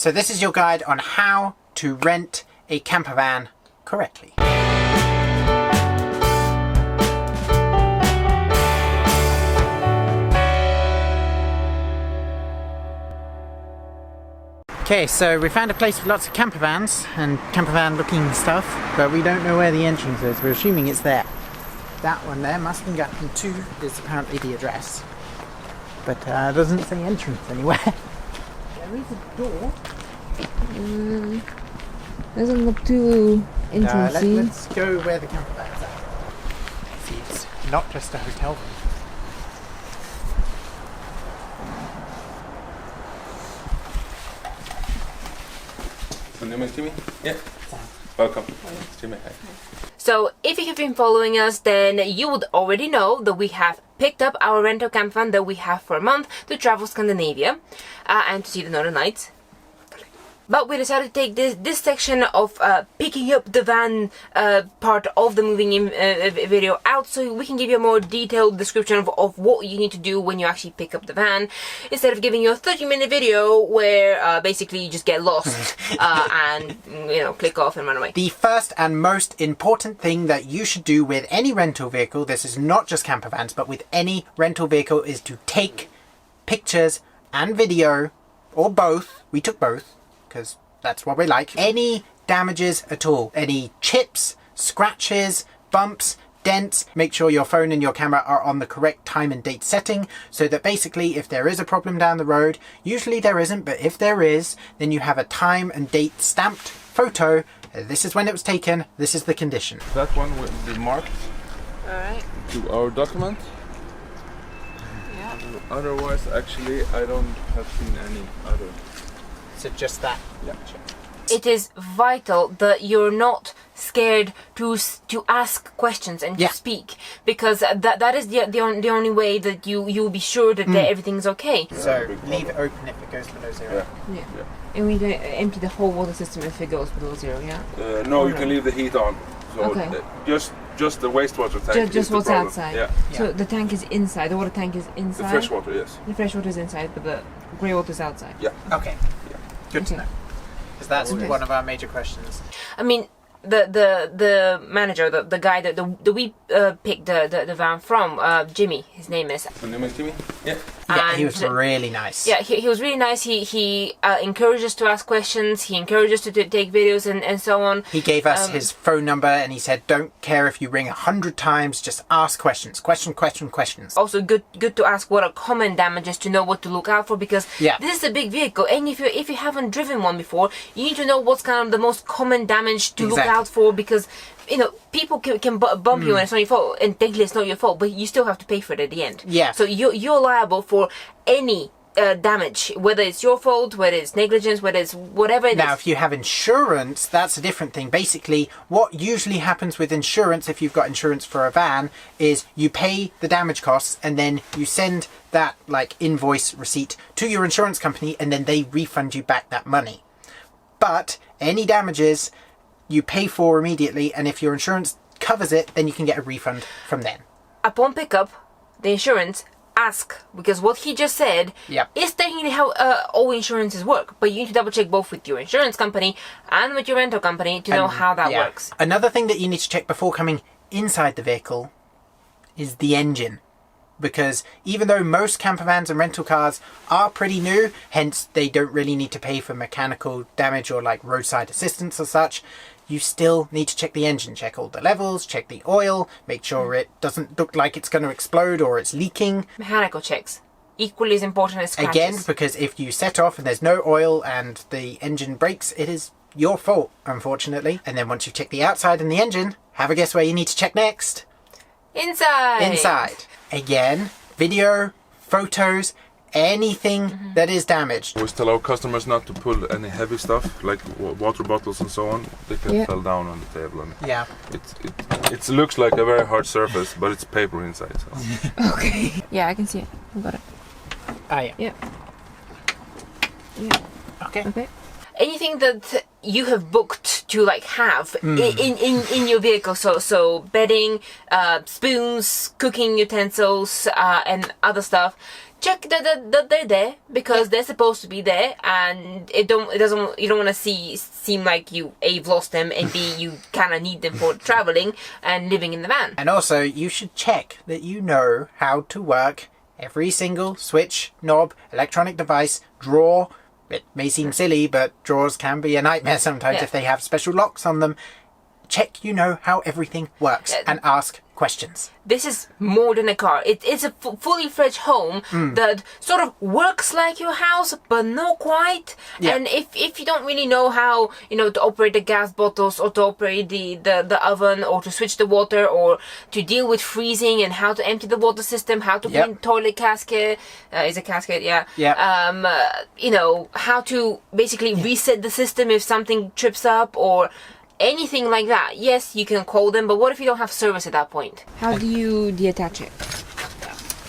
So this is your guide on how to rent a camper van correctly. Okay, so we found a place with lots of camper vans and camper van looking stuff, but we don't know where the entrance is. We're assuming it's there. That one there, Muskingatten 2, is apparently the address. But it doesn't say entrance anywhere. There is a door. Doesn't look too entrancey. Let's go where the camper van's at. See, it's not just a hotel. Your name is Jimmy? Yeah. Welcome. Jimmy, hi. So if you have been following us, then you would already know that we have picked up our rental camper van that we have for a month to travel Scandinavia and to see the Northern Lights. But we decided to take this section of picking up the van part of the moving in video out, so we can give you a more detailed description of what you need to do when you actually pick up the van, instead of giving you a 30-minute video where basically you just get lost and click off and run away. The first and most important thing that you should do with any rental vehicle, this is not just camper vans, but with any rental vehicle, is to take pictures and video, or both. We took both, because that's what we like. Any damages at all, any chips, scratches, bumps, dents, make sure your phone and your camera are on the correct time and date setting, so that basically if there is a problem down the road, usually there isn't, but if there is, then you have a time and date stamped photo. This is when it was taken, this is the condition. That one will be marked to our document. Yeah. Otherwise, actually, I don't have seen any other. So just that. Yeah. It is vital that you're not scared to ask questions and to speak, because that is the only way that you'll be sure that everything's okay. So leave it open if it goes below zero. Yeah. And we don't empty the whole water system if it goes below zero. Yeah. No, you can leave the heat on. So just the wastewater tank. Just what's outside. Yeah. So the tank is inside. The water tank is inside. The fresh water, yes. The fresh water is inside, but the grey water is outside. Yeah. Okay. Good to know. Because that's one of our major questions. I mean, the manager, the guy that we picked the van from, Jimmy, his name is. Your name is Jimmy? Yeah. Yeah, he was really nice. Yeah, he was really nice. He encouraged us to ask questions. He encouraged us to take videos and so on. He gave us his phone number and he said, don't care if you ring 100 times, just ask questions. Questions. Also good to ask what are common damages, to know what to look out for, because this is a big vehicle, and if you haven't driven one before, you need to know what's kind of the most common damage to look out for, because people can bump you and it's not your fault, and technically it's not your fault, but you still have to pay for it at the end. Yeah. So you're liable for any damage, whether it's your fault, whether it's negligence, whether it's whatever it is. Now, if you have insurance, that's a different thing. Basically, what usually happens with insurance, if you've got insurance for a van, is you pay the damage costs and then you send that invoice receipt to your insurance company, and then they refund you back that money. But any damages you pay for immediately, and if your insurance covers it, then you can get a refund from them. Upon pickup, the insurance ask, because what he just said is technically how all insurances work, but you need to double check both with your insurance company and with your rental company to know how that works. Another thing that you need to check before coming inside the vehicle is the engine, because even though most camper vans and rental cars are pretty new, hence they don't really need to pay for mechanical damage or roadside assistance or such, you still need to check the engine, check all the levels, check the oil, make sure it doesn't look like it's going to explode or it's leaking. Mechanical checks, equally as important as scratches. Again, because if you set off and there's no oil and the engine breaks, it is your fault, unfortunately. And then once you've checked the outside and the engine, have a guess where you need to check next? Inside. Again, video, photos, anything that is damaged. We tell our customers not to pull any heavy stuff like water bottles and so on. They can fall down on the table. And it looks like a very hard surface, but it's paper inside. So. Okay. Yeah, I can see it. I got it. Ah, yeah. Yeah. Okay. Anything that you have booked to have in your vehicle, so bedding, spoons, cooking utensils, and other stuff, check that they're there, because they're supposed to be there, and you don't want to seem like you A, lost them, and B, you kind of need them for traveling and living in the van. And also, you should check that you know how to work every single switch, knob, electronic device, drawer. It may seem silly, but drawers can be a nightmare sometimes if they have special locks on them. Check you know how everything works and ask questions. This is more than a car. It's a fully fledged home that sort of works like your house, but not quite. Yeah. And if you don't really know how, to operate the gas bottles, or to operate the oven, or to switch the water, or to deal with freezing, and how to empty the water system, how to clean toilet casket, is a casket, how to basically reset the system if something trips up, or anything like that. Yes, you can call them, but what if you don't have service at that point? How do you detach it?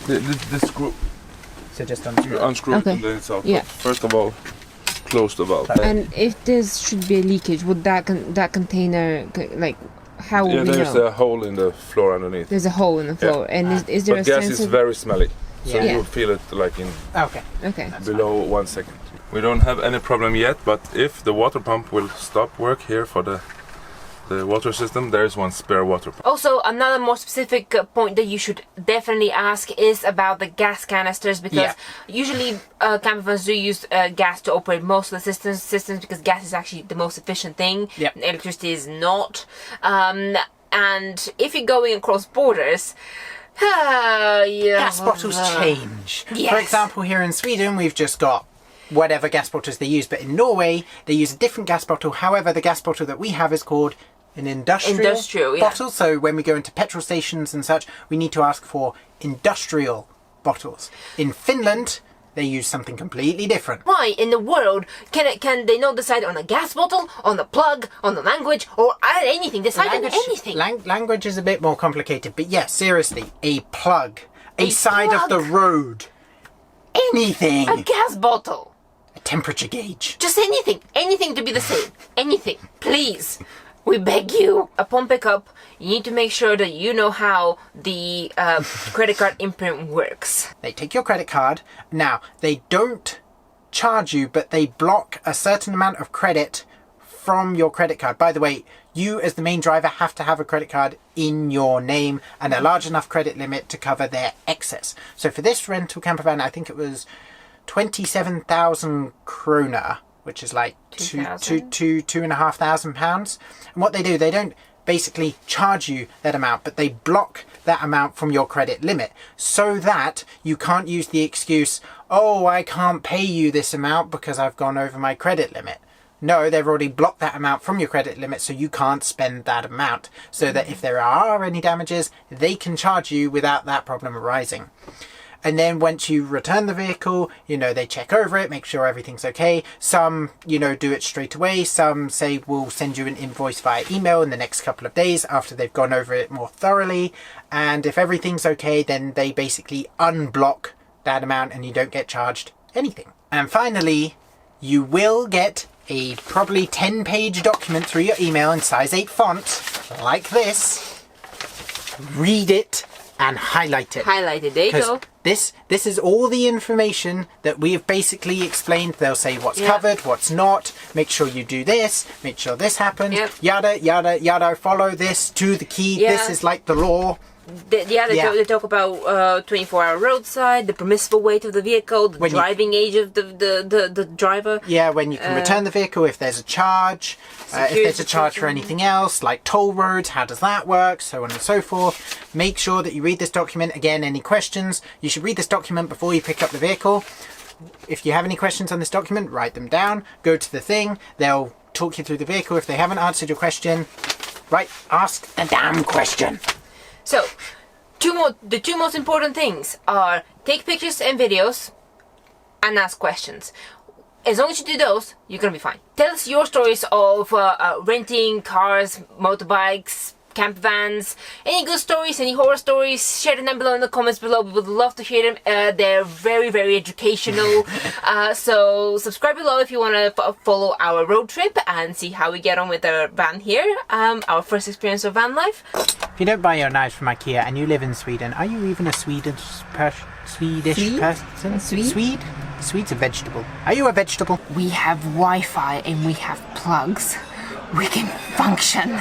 The screw. So just unscrew. You unscrew it and then it's out. Yeah. First of all, close the valve. And if there should be a leakage, would that container, how would we know? There's a hole in the floor underneath. There's a hole in the floor, and is there but a gas sense is very smelly, so Yeah. you'll feel it like in Okay. below 1 second. We don't have any problem yet, but if the water pump will stop work here for the water system, there is one spare water pump. Also, another more specific point that you should definitely ask is about the gas canisters, because usually campervans do use gas to operate most of the systems, because gas is actually the most efficient thing. Electricity is not. And if you're going across borders, gas bottles change. Yes. For example, here in Sweden, we've just got whatever gas bottles they use, but in Norway, they use a different gas bottle. However, the gas bottle that we have is called an industrial bottle. So when we go into petrol stations and such, we need to ask for industrial bottles. In Finland, they use something completely different. Why in the world can they not decide on a gas bottle, on the plug, on the language, or anything? Decide on anything. Language is a bit more complicated, but yes, seriously, a plug, a side of the road, anything. A gas bottle. A temperature gauge. Just anything to be the same. Anything, please. We beg you. Upon pickup, you need to make sure that you know how the credit card imprint works. They take your credit card. Now, they don't charge you, but they block a certain amount of credit from your credit card. By the way, you as the main driver have to have a credit card in your name and a large enough credit limit to cover their excess. So for this rental campervan, I think it was 27,000 krona, which is like £2,500. And what they do, they don't basically charge you that amount, but they block that amount from your credit limit so that you can't use the excuse, oh, I can't pay you this amount because I've gone over my credit limit. No, they've already blocked that amount from your credit limit, so you can't spend that amount. So that if there are any damages, they can charge you without that problem arising. And then once you return the vehicle, they check over it, make sure everything's okay. Some, do it straight away. Some say we'll send you an invoice via email in the next couple of days after they've gone over it more thoroughly. And if everything's okay, then they basically unblock that amount and you don't get charged anything. And finally, you will get a probably 10-page document through your email in size 8 font, like this. Read it and highlight it. Highlight it, there you go. This is all the information that we have basically explained. They'll say what's covered, what's not, make sure you do this, make sure this happens, yada, yada, yada, follow this to the key. This is like the law. They talk about 24-hour roadside, the permissible weight of the vehicle, the driving age of the driver. Yeah, when you can return the vehicle, if there's a charge, if there's a charge for anything else, like toll roads, how does that work, so on and so forth. Make sure that you read this document. Again, any questions, you should read this document before you pick up the vehicle. If you have any questions on this document, write them down, go to the thing, they'll talk you through the vehicle. If they haven't answered your question, ask the damn question. So, the two most important things are take pictures and videos and ask questions. As long as you do those, you're gonna be fine. Tell us your stories of renting cars, motorbikes, camp vans. Any good stories, any horror stories, share them down below in the comments below. We would love to hear them. They're very, very educational. So subscribe below if you want to follow our road trip and see how we get on with our van here. Our first experience of van life. If you don't buy your knives from IKEA and you live in Sweden, are you even a Swedish person? Swede? Swede's a vegetable. Are you a vegetable? We have Wi-Fi and we have plugs. We can function.